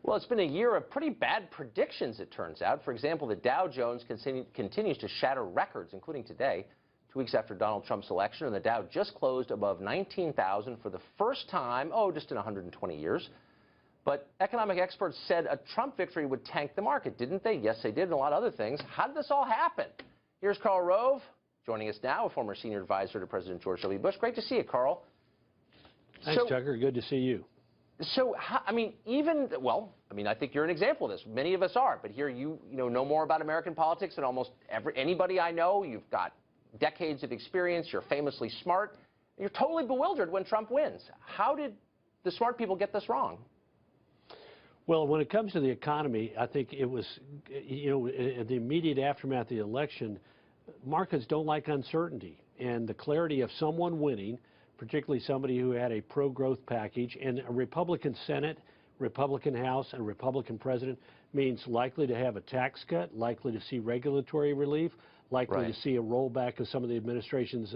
Well, it's been a year of pretty bad predictions, it turns out. For example, the Dow Jones continues to shatter records, including today, 2 weeks after Donald Trump's election, and the Dow just closed above 19,000 for the first time, just in 120 years. But economic experts said a Trump victory would tank the market, didn't they? Yes, they did, and a lot of other things. How did this all happen? Here's Carl Rove, joining us now, a former senior advisor to President George W. Bush. Great to see you, Carl. Thanks, Tucker. Good to see you. So, I think you're an example of this. Many of us are, but here you know more about American politics than almost anybody I know. You've got decades of experience. You're famously smart. You're totally bewildered when Trump wins. How did the smart people get this wrong? Well, when it comes to the economy, I think it was, in the immediate aftermath of the election, markets don't like uncertainty. And the clarity of someone winning, particularly somebody who had a pro-growth package, and a Republican Senate, Republican House, and Republican President means likely to have a tax cut, likely to see regulatory relief, likely to see a rollback of some of the administration's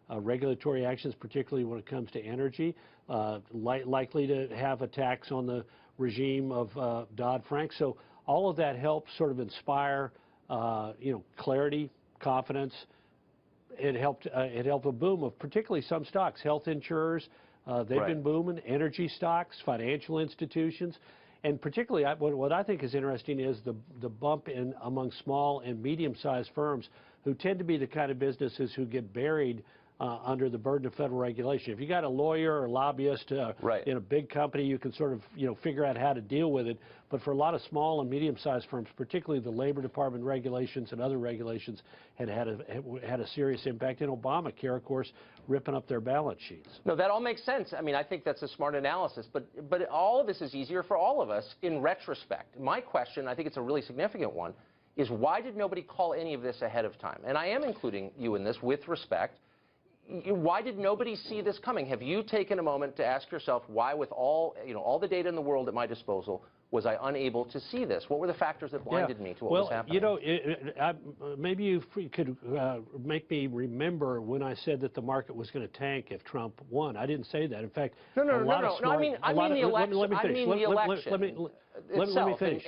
regulatory actions, particularly when it comes to energy, likely to have a tax on the regime of Dodd-Frank. So all of that helped sort of inspire, clarity, confidence. It helped a boom of particularly some stocks, health insurers. They've been booming, energy stocks, financial institutions. And particularly, what I think is interesting is the bump in among small and medium-sized firms who tend to be the kind of businesses who get buried under the burden of federal regulation. If you got a lawyer or lobbyist in a big company, you can sort of figure out how to deal with it. But for a lot of small and medium-sized firms, particularly the Labor Department regulations and other regulations, had a serious impact. And Obamacare, of course, ripping up their balance sheets. No, that all makes sense. I mean, I think that's a smart analysis. But all of this is easier for all of us in retrospect. My question, I think it's a really significant one, is why did nobody call any of this ahead of time? And I am including you in this with respect. Why did nobody see this coming? Have you taken a moment to ask yourself why, with all the data in the world at my disposal, was I unable to see this? What were the factors that blinded me to what was happening? Maybe you could make me remember when I said that the market was going to tank if Trump won. I didn't say that. In fact, no. I mean the election. Let me finish.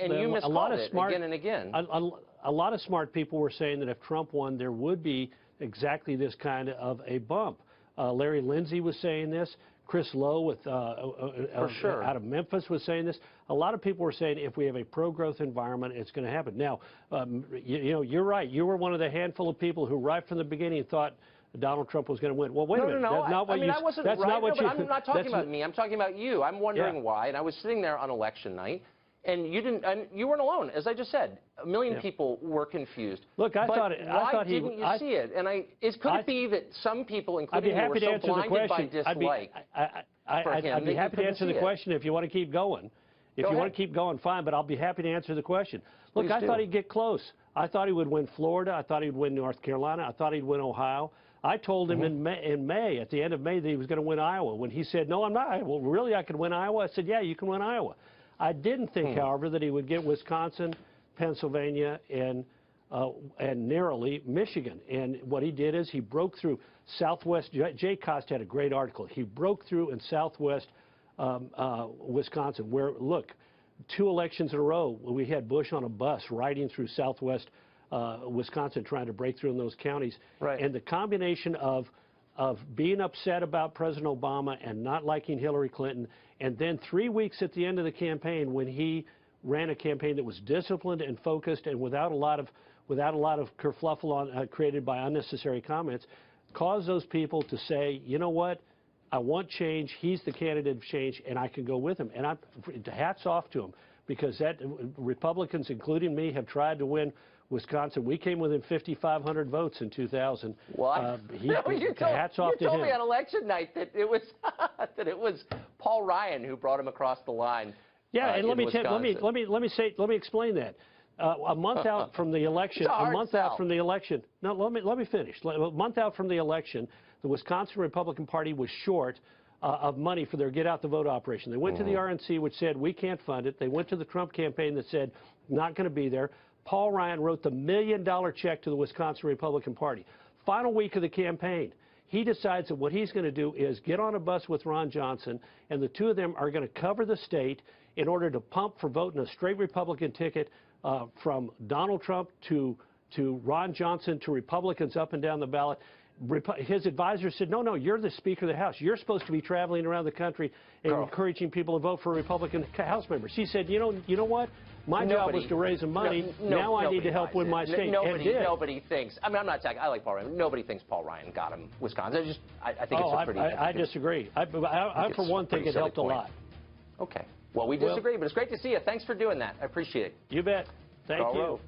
And you miscalled it again and again. A lot of smart people were saying that if Trump won, there would be exactly this kind of a bump. Larry Lindsey was saying this. Chris Lowe out of Memphis was saying this. A lot of people were saying if we have a pro-growth environment, it's going to happen. Now, you're right. You were one of the handful of people who right from the beginning thought Donald Trump was going to win. Well, wait a minute. No. That's not what I wasn't right. I'm not talking about me. I'm talking about you. I'm wondering why. And I was sitting there on election night. And you weren't alone, as I just said. A million people were confused. Look, why didn't you see it? And could it be that some people, including you, were so blinded by dislike? I'd be happy to answer the question if you want to keep going. If you want to keep going, fine, but I'll be happy to answer the question. Look, I thought he'd get close. I thought he would win Florida. I thought he'd win North Carolina. I thought he'd win Ohio. I told him in May, at the end of May, that he was going to win Iowa. When he said, no, I'm not. Well, really, I could win Iowa? I said, yeah, you can win Iowa. I didn't think, however, that he would get Wisconsin, Pennsylvania, and narrowly Michigan. And what he did is he broke through Southwest. Jay Costa had a great article. He broke through in Southwest Wisconsin, where, look, 2 elections in a row, we had Bush on a bus riding through Southwest Wisconsin trying to break through in those counties. And the combination of being upset about President Obama and not liking Hillary Clinton, and then 3 weeks at the end of the campaign when he ran a campaign that was disciplined and focused and without a lot of kerfluffle created by unnecessary comments, caused those people to say, you know what, I want change, he's the candidate of change, and I can go with him. And hats off to him, because Republicans, including me, have tried to win Wisconsin. We came within 5,500 votes in 2000. Well, hats off to him. You told me on election night that it was Paul Ryan who brought him across the line. Yeah, and let me explain that. A month out from the election, No, let me finish. A month out from the election, the Wisconsin Republican Party was short of money for their Get Out the Vote operation. They went to the RNC, which said we can't fund it. They went to the Trump campaign that said not going to be there. Paul Ryan wrote the $1 million check to the Wisconsin Republican Party. Final week of the campaign, he decides that what he's going to do is get on a bus with Ron Johnson, and the two of them are going to cover the state in order to pump for voting a straight Republican ticket from Donald Trump to Ron Johnson to Republicans up and down the ballot. His advisors said, no, you're the Speaker of the House. You're supposed to be traveling around the country and encouraging people to vote for Republican House members. He said, you know what? My job was to raise the money. Now I need to help win my state. Nobody thinks. I mean, I'm not attacking. I like Paul Ryan. Nobody thinks Paul Ryan got him Wisconsin. I think it's a pretty. I disagree. I for one, think it helped a lot. Okay. Well, we disagree, but it's great to see you. Thanks for doing that. I appreciate it. You bet. Thank you. Rove.